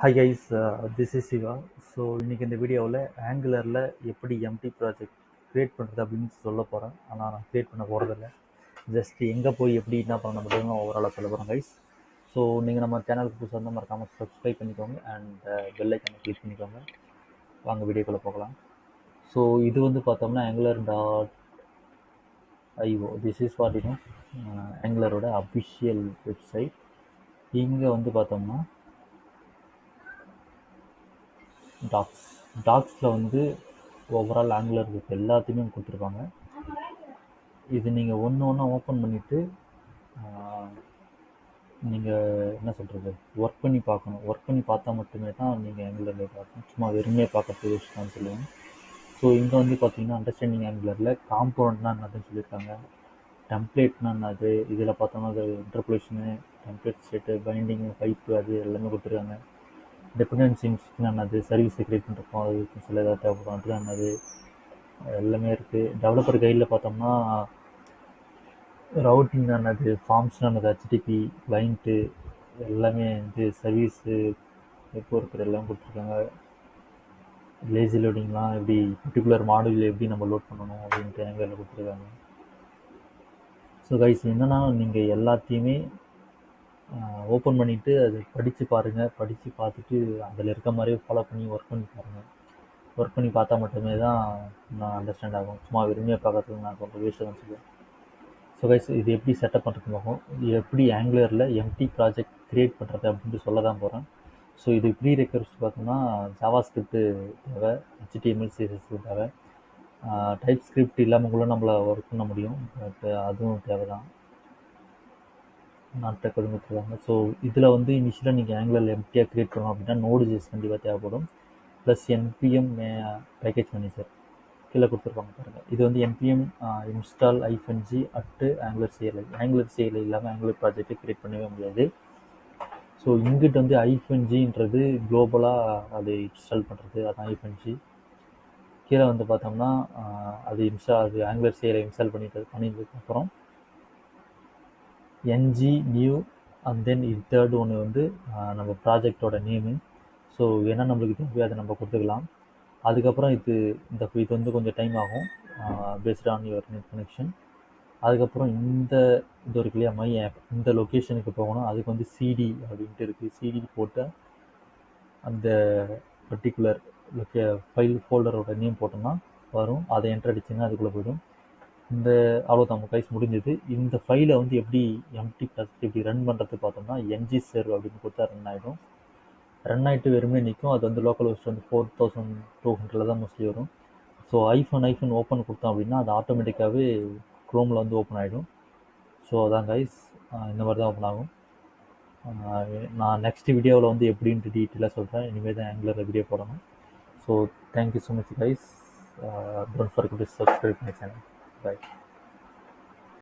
Hi guys, this is Shiva. So இன்றைக்கி இந்த வீடியோவில் ஆங்குலரில் எப்படி எம்டி ப்ராஜெக்ட் க்ரியேட் பண்ணுறது அப்படின்னு சொல்ல போகிறேன். ஆனால் நான் க்ரியேட் பண்ண போகிறதில்ல. ஜஸ்ட் எங்கே போய் எப்படி என்ன பண்ண முடியுமோ ஓவராலாக சொல்ல போகிறேன் கைஸ். ஸோ நீங்கள் நம்ம சேனலுக்கு புதுசாக வந்து மறக்காமல் சப்ஸ்கிரைப் பண்ணிக்கோங்க அண்ட் பெல் ஐக்கனை கிளிக் பண்ணிக்கோங்க. வாங்க வீடியோக்குள்ளே போகலாம். ஸோ இது வந்து பார்த்தோம்னா angular.io. திஸ் இஸ் பார்த்தீங்கன்னா ஆங்குலரோட அஃபிஷியல் வெப்சைட். இங்கே வந்து பார்த்தோம்னா டாக்ஸில் வந்து ஓவரால் ஆங்குலர் வித் எல்லாத்தையுமே கொடுத்துருப்பாங்க. இது நீங்கள் ஒன்று ஒன்றா ஓப்பன் பண்ணிவிட்டு நீங்கள் என்ன சொல்கிறது, ஒர்க் பண்ணி பார்க்கணும். ஒர்க் பண்ணி பார்த்தா மட்டுமே தான் நீங்கள் ஆங்குலரில் பார்க்கணும். சும்மா வெறுமையாக பார்க்கறது யூஸ்தான் சொல்லுவேன். ஸோ இங்கே வந்து பார்த்தீங்கன்னா அண்டர்ஸ்டாண்டிங் ஆங்குலரில் காம்பவுண்ட்னா என்னதுன்னு சொல்லியிருக்காங்க. டெம்ப்ளேட்னா என்னது, இதில் பார்த்தோம்னா அது இன்டர்போலேஷனு, டெம்ப்ளேட் ஸ்டேட்டு, பைண்டிங்கு, பைப்பு, அது எல்லாமே கொடுத்துருக்காங்க. டிபெண்டன்சிஸ்னா என்னது, சர்வீஸ் கிரியேட் பண்ணுறப்போ அதுக்கு சில ஏதாவது தேவைப்படும், அதுதான் என்னது, எல்லாமே இருக்குது. டெவலப்பர் கைடில் பார்த்தோம்னா ரவுட்டிங் என்னது, ஃபார்ம்ஸ்னா என்னது, ஹெச்டிபி, கிளைண்ட்டு, எல்லாமே வந்து சர்வீஸு எப்போ இருக்கிற எல்லாம் கொடுத்துருக்காங்க. லேசி லோடிங்லாம் எப்படி, பர்டிகுலர் மாடியூல் எப்படி நம்ம லோட் பண்ணணும் அப்படின்ட்டு ஆங்கிளில் கொடுத்துருக்காங்க. ஸோ கைஸ் என்னென்னா, நீங்கள் எல்லாத்தையுமே ஓப்பன் பண்ணிவிட்டு அதை படித்து பாருங்கள். படித்து பார்த்துட்டு அதில் இருக்க மாதிரியே ஃபாலோ பண்ணி ஒர்க் பண்ணி பாருங்கள். ஒர்க் பண்ணி பார்த்தா மட்டுமே தான் நான் அண்டர்ஸ்டாண்ட் ஆகும். சும்மா விரும்பியாக பார்க்கறதுக்கு நான் ரொம்ப வேஸ்ட்டு தான் சொல்லுவேன். ஸோ கைஸ் இது எப்படி செட்டப் பண்ணுறது பார்ப்போம். இது எப்படி ஆங்குலரில் எம்டி ப்ராஜெக்ட் க்ரியேட் பண்ணுறது அப்படின்ட்டு சொல்ல தான் போகிறேன். ஸோ இது ப்ரீ ரெக்வஸ்ட் பார்த்தோம்னா ஜாவா ஸ்கிரிப்ட்டு தேவை, HTML CSS தேவை. டைப் ஸ்கிரிப்ட் இல்லாமல் கூட நம்மளை ஒர்க் பண்ண முடியும், பட் அதுவும் தேவை தான். நாட்டை கொடுத்துருக்காங்க. ஸோ இதில் வந்து இனிஷியலாக நீங்கள் ஆங்குலரில் எம்டியாக க்ரியேட் பண்ணணும் அப்படின்னா நோடு.js கண்டிப்பாக தேவைப்படும். ப்ளஸ் npm பேக்கேஜ் மேனேஜர் கீழே கொடுத்துருப்பாங்க பாருங்கள். இது வந்து npm install -g @angular CLI. Angular CLI இல்லாமல் ஆங்குலர் ப்ராஜெக்ட்டை க்ரியேட் பண்ணவே முடியாது. ஸோ இங்கிட்ட வந்து -gன்றது குளோபலாக அது இன்ஸ்டால் பண்ணுறது, அதான் -g. கீழே வந்து பார்த்தோம்னா அது ஆங்குலர் CLI இன்ஸ்டால் பண்ணிட்டதுக்கப்புறம் ng நியூ அண்ட் தென் இது தேர்ட் ஒன்று வந்து நம்ம ப்ராஜெக்டோட நேமு. ஸோ என்ன நம்மளுக்கு தேவையோ அதை நம்ம கொடுத்துக்கலாம். அதுக்கப்புறம் இது வந்து கொஞ்சம் டைம் ஆகும் based on your net connection. அதுக்கப்புறம் இது இருக்கு இல்லையா, மை ஆப், இந்த லொக்கேஷனுக்கு போகணும். அதுக்கு வந்து சிடி அப்படின்ட்டு இருக்குது. சிடி போட்டு அந்த பர்டிகுலர் ஃபைல் ஃபோல்டரோட நேம் போட்டோம்னா வரும். அதை என்டர் அடிச்சுன்னா அதுக்குள்ளே போய்டும். அவ்வளோதான் கைஸ், முடிஞ்சது. இந்த ஃபைலை வந்து எப்படி எம்டி ப்ராஜெக்ட் எப்படி ரன் பண்ணுறது பார்த்தோம்னா ng-serve அப்படின்னு கொடுத்தா ரன் ஆகிடும். ரன் ஆகிட்டு வெறுமே நிற்கும். அது வந்து லோக்கல் ஹோஸ்ட் வந்து 4200 தான் மோஸ்ட்லி வரும். ஸோ ஐஃபோன் ஓப்பன் கொடுத்தோம் அப்படின்னா அது ஆட்டோமேட்டிக்காகவே க்ரோமில் வந்து ஓப்பன் ஆகிடும். ஸோ அதான் கைஸ், இந்த மாதிரி தான் ஓப்பன் ஆகும். நான் நெக்ஸ்ட் வீடியோவில் வந்து எப்படின்ட்டு டீட்டெயிலாக சொல்கிறேன். இனிமேல் தான் ஆங்குலரில் வீடியோ போடணும். So thank you so much guys. Don't forget to subscribe my channel. Bye.